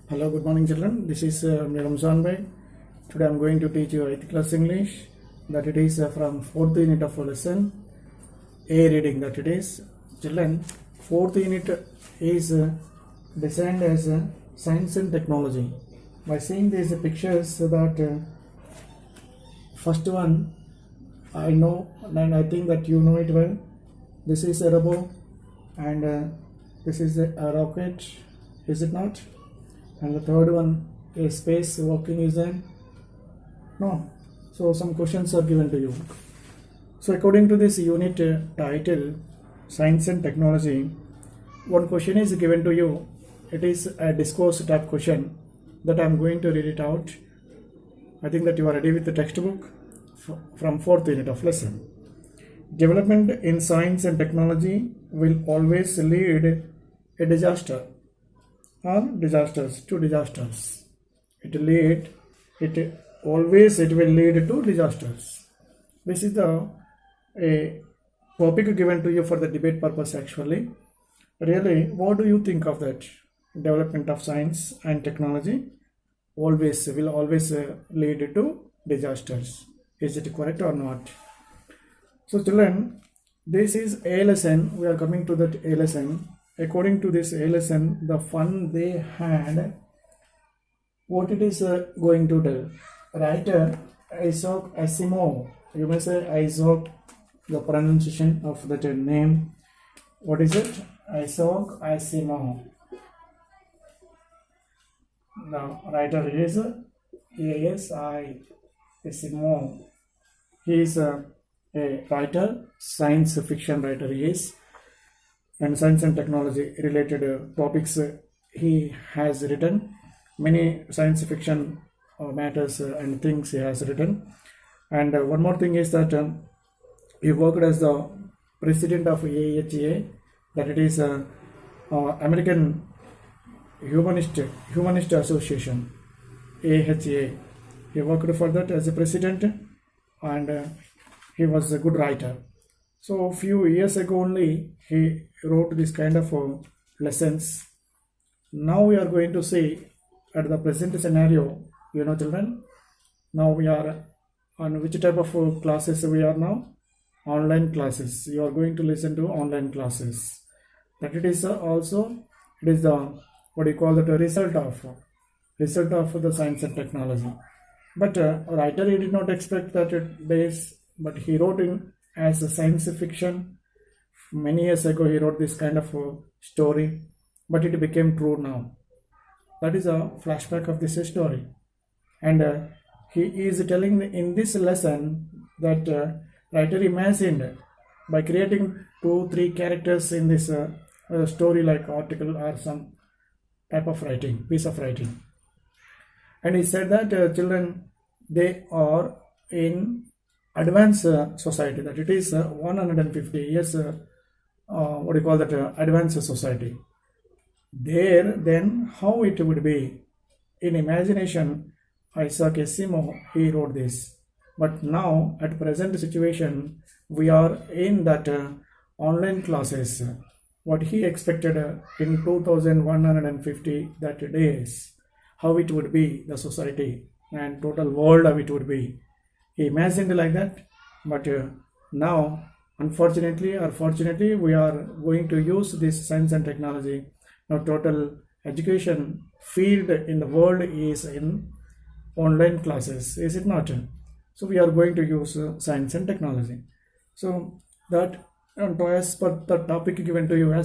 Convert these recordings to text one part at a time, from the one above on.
Hello, good morning, children. This is Ramzan Bhai. Today I am going to teach you 8th class English. That it is from 4th unit of lesson A reading. That it is, children, 4th unit is designed as science and technology. By seeing these pictures, that first one I know, and I think that you know it well. This is a robot, and this is a rocket. Is it not? And the third one, a space walking, is an no. So some questions are given to you. So according to this unit title, science and technology, one question is given to you. It is a discourse type question that I am going to read it out. I think that you are ready with the textbook from 4th unit of lesson. Development in science and technology will always lead a disaster or disasters to disasters. It will lead to disasters. This is the a topic given to you for the debate purpose actually. Really, what do you think of that? Development of science and technology will always lead to disasters. Is it correct or not? So children, this is a lesson. We are coming to that a lesson. According to this a lesson, the fun they had, what it is going to tell. Writer Isaac Asimov. You may say Isaac, the pronunciation of that name. What is it? Isaac Asimov. The writer is A.S.I. Asimov. He is a writer, science fiction writer he is, and science and technology related topics he has written. Many science fiction matters and things he has written. And one more thing is that he worked as the president of AHA, that it is American Humanist Association, AHA. He worked for that as a president, and he was a good writer. So a few years ago only he wrote this kind of lessons. Now we are going to see at the present scenario, children. Now we are on which type of classes we are now? Online classes. You are going to listen to online classes. That it is also, it is the what do you call that, a result of the science and technology. But writer, he did not expect that but he wrote in as a science fiction. Many years ago he wrote this kind of story, but it became true now. That is a flashback of this story. And he is telling in this lesson that writer imagined by creating 2-3 characters in this story, like article or some type of piece of writing. And he said that children, they are in advanced society, that it is 150 years advanced society. There, then how it would be? In imagination, Isaac Asimov, he wrote this. But now, at present situation, we are in that online classes. What he expected in 2150 that days, how it would be, the society and total world how it would be. He imagined like that, but now, unfortunately or fortunately, we are going to use this science and technology. Now, total education field in the world is in online classes, is it not? So, we are going to use science and technology. So, that as per the topic given to you, what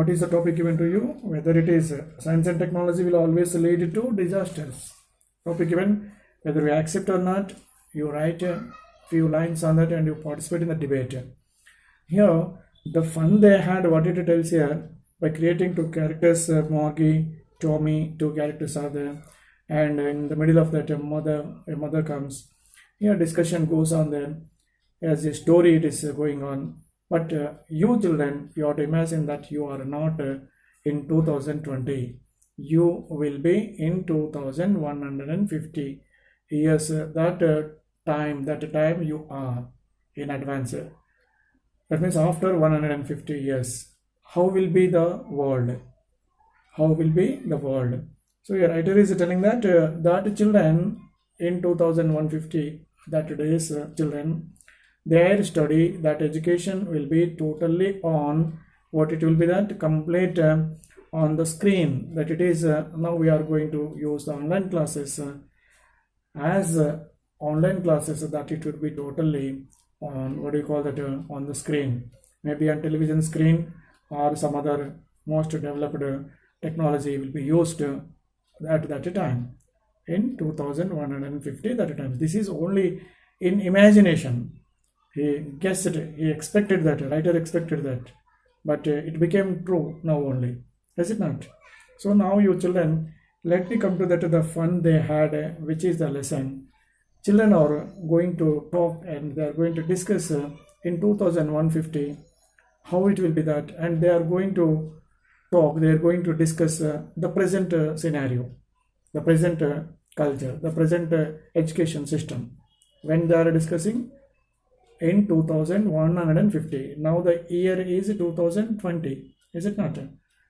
is the topic given to you? Whether it is science and technology will always lead to disasters. Topic given, whether we accept or not, you write a few lines on that and you participate in the debate. Here, the fun they had, what it tells here, by creating 2 characters, Margie, Tommy, 2 characters are there, and in the middle of that a mother comes. Here discussion goes on there, as a story it is going on. But you children, you have to imagine that you are not in 2020. You will be in 2150 years. That time you are in advance. That means after 150 years, how will be the world? how will be the world. So your writer is telling that that children in 2150, that today's children, their study, that education will be totally on what it will be, that complete on the screen, that it is now we are going to use the online classes as online classes, that it would be totally on what do you call that on the screen, maybe on television screen or some other most developed technology will be used at that time in 2150 that time. This is only in imagination. He guessed it, he expected that, writer expected that, but it became true now only, is it not? So now you children, let me come to that the fun they had, which is the lesson. Children are going to talk and they are going to discuss in 2150 how it will be that, and they are going to talk, they are going to discuss the present scenario, the present culture, the present education system. When they are discussing in 2150, now the year is 2020, is it not?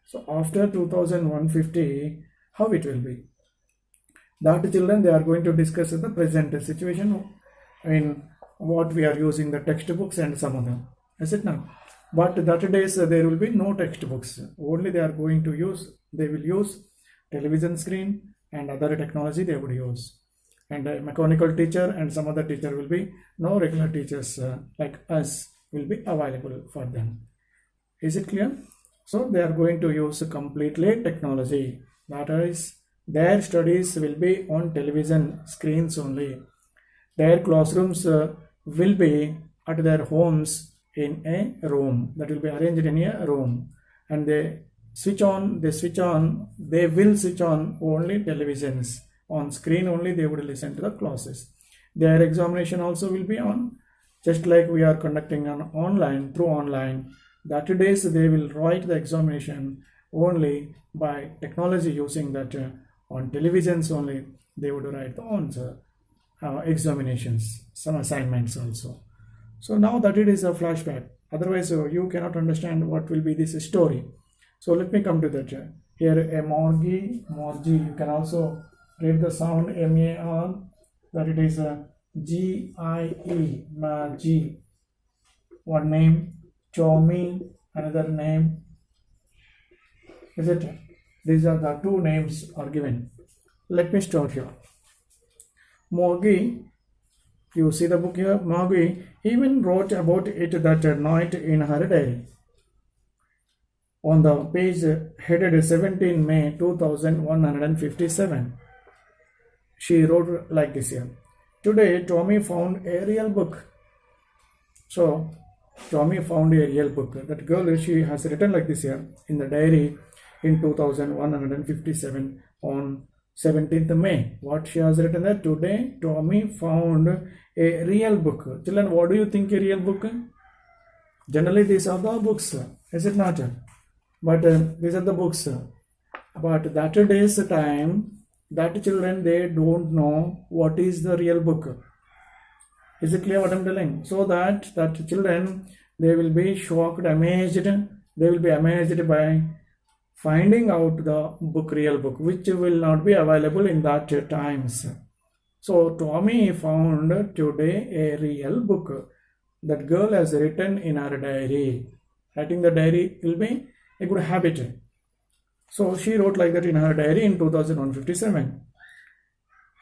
So after 2150, how it will be? That children, they are going to discuss the present situation in what we are using, the textbooks and some other, is it not? But that days there will be no textbooks, only they are going to use, they will use television screen and other technology they would use, and a mechanical teacher and some other teacher will be, no regular teachers like us will be available for them. Is it clear? So they are going to use completely technology, that is their studies will be on television screens only. Their classrooms will be at their homes in a room, that will be arranged in a room, and they will switch on only televisions. On screen only they would listen to the classes. Their examination also will be on, just like we are conducting on online, through online. That days they will write the examination only by technology, using that on televisions only they would write the answer, examinations, some assignments also. So now that it is a flashback, otherwise you cannot understand what will be this story. So let me come to that. Here a morgie, you can also read the sound M-A-R, that it is a G-I-E, Margie, one name, Chomi, another name, is it? These are the two names are given. Let me start here. Morgie, you see the book here, Morgie even wrote about it that night in her diary. On the page headed 17 May 2157, she wrote like this here. Today Tommy found a real book. So Tommy found a real book. That girl, she has written like this here in the diary in 2157 on 17th May. What she has written that today Tommy found a real book. Children, what do you think a real book? Generally these are the books, is it not? But these are the books. But that day's time, that children, they don't know what is the real book. Is it clear what I'm telling? So that children, they will be shocked, amazed. They will be amazed by finding out the book, real book, which will not be available in that times. So Tommy found today a real book. That girl has written in her diary. Writing the diary will be a good habit. So she wrote like that in her diary in 2157.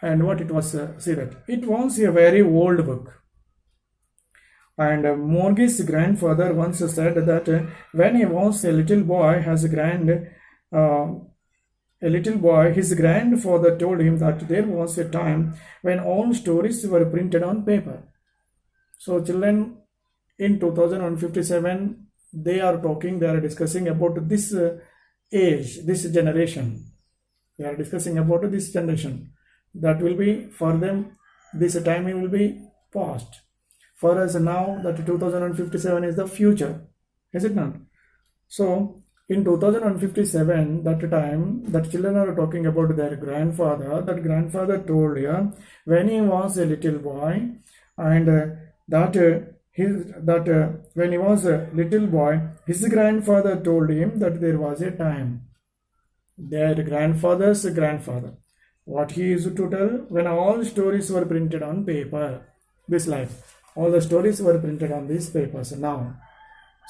And what it was, see that it was a very old book. And Morgie's grandfather once said that when he was a little boy, his grandfather told him that there was a time when all stories were printed on paper. So children, in 2057, they are discussing about this age, this generation. They are discussing about this generation. That will be, for them, this time will be past. For us now, that 2057 is the future, is it not? So in 2057, that time, that children are talking about their grandfather. That grandfather told here when he was a little boy, and when he was a little boy, his grandfather told him that there was a time. their grandfather's grandfather. What he used to tell when all stories were printed on paper. This life, all the stories were printed on these papers now.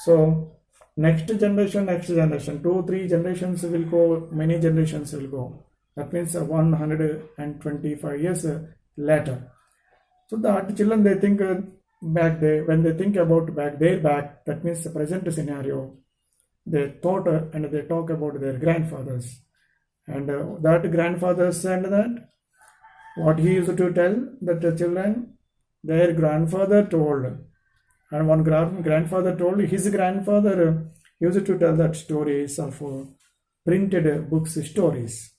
So next generation, 2, 3 generations will go, many generations will go. That means 125 years later. So that children, they think back there, when they think about back, that means the present scenario, they thought and they talk about their grandfathers. And that grandfather said that what he used to tell that the children, their grandfather told. And one grandfather told his grandfather used to tell that stories of printed books stories.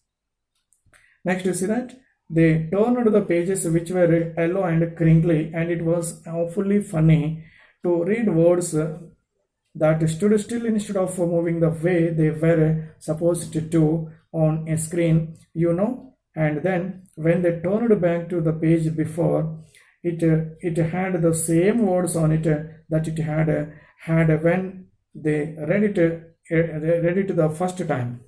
Next you see that they turned the pages which were yellow and crinkly, and it was awfully funny to read words that stood still instead of moving the way they were supposed to on a screen, and then when they turned back to the page before, it had the same words on it that it had when they read it the first time.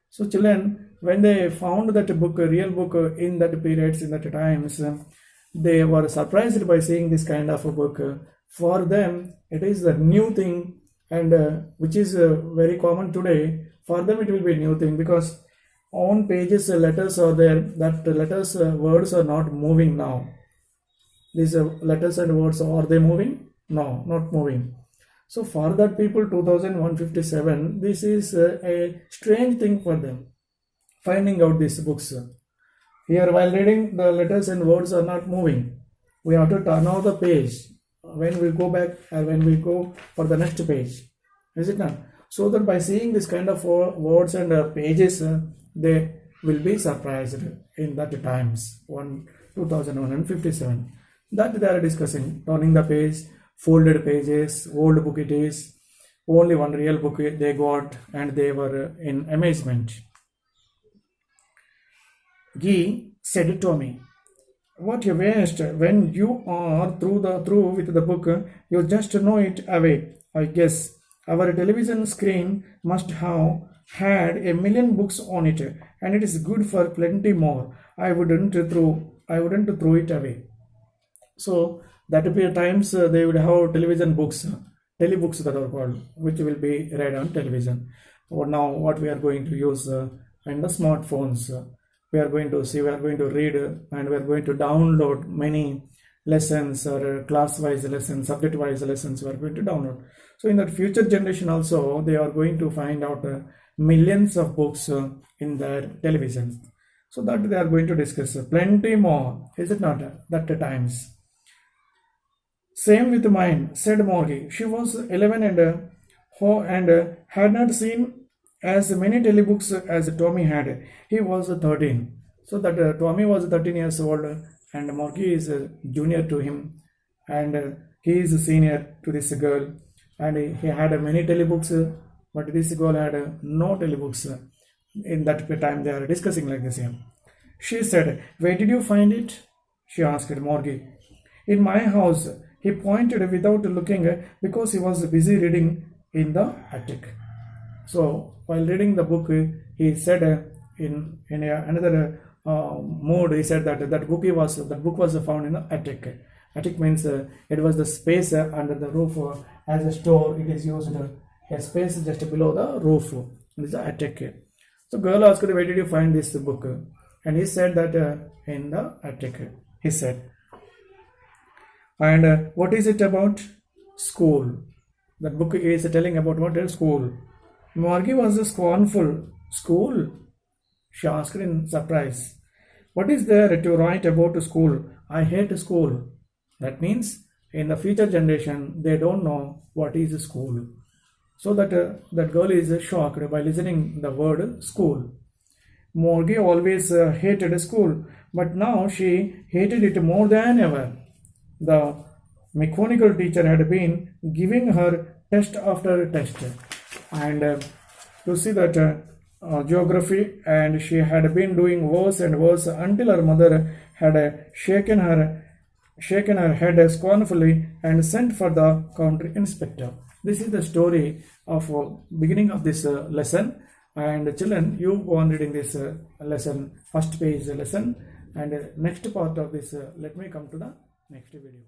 So children, when they found that book, a real book in that periods, in that times, they were surprised by seeing this kind of a book. For them, it is the new thing, and which is very common today. For them, it will be a new thing because on pages letters are there. That letters words are not moving now. These letters and words, are they moving? No, not moving. So for that people, 2157, this is a strange thing for them, finding out these books. Here while reading, the letters and words are not moving. We have to turn out the page when we go back, when we go for the next page. Is it not? So that by seeing this kind of words and pages, they will be surprised in that times, 2157. That they are discussing, turning the page, folded pages, old book it is, only one real book they got, and they were in amazement. Guy said to me, "What a waste! When you are through with the book, you just know it away. I guess our television screen must have had a million books on it, and it is good for plenty more. I wouldn't throw it away." So that would be times they would have television books, telebooks that are called, which will be read on television. Or now what we are going to use in the smartphones, we are going to see, we are going to read, and we are going to download many lessons or class-wise lessons, subject-wise lessons we are going to download. So in that future generation also, they are going to find out millions of books in their television. So that they are going to discuss plenty more, is it not, that times. Same with mine, said Morgie. She was 11 and had not seen as many telebooks as Tommy had. He was 13. So that Tommy was 13 years old and Morgie is a junior to him, and he is a senior to this girl, and he had many telebooks, but this girl had no telebooks. In that time they are discussing like this here. She said, "Where did you find it?" she asked Morgie. "In my house." He pointed without looking because he was busy reading in the attic. So while reading the book, he said in another mode, he said that book was found in the attic. Attic means it was the space under the roof as a store. It is used a space just below the roof. It is the attic. So girl asked, "Where did you find this book?" And he said that in the attic. He said. And what is it about? School. That book is telling about what is school. Morgie was scornful. School? She asked in surprise. What is there to write about school? I hate school. That means in the future generation, they don't know what is school. So that girl is shocked by listening the word school. Morgie always hated school, but now she hated it more than ever. The mechanical teacher had been giving her test after test, and you see that geography, and she had been doing worse and worse until her mother had shaken her head scornfully and sent for the country inspector. This is the story of beginning of this lesson. And children, you go on reading this lesson, first page lesson, and next part of this, let me come to the next video.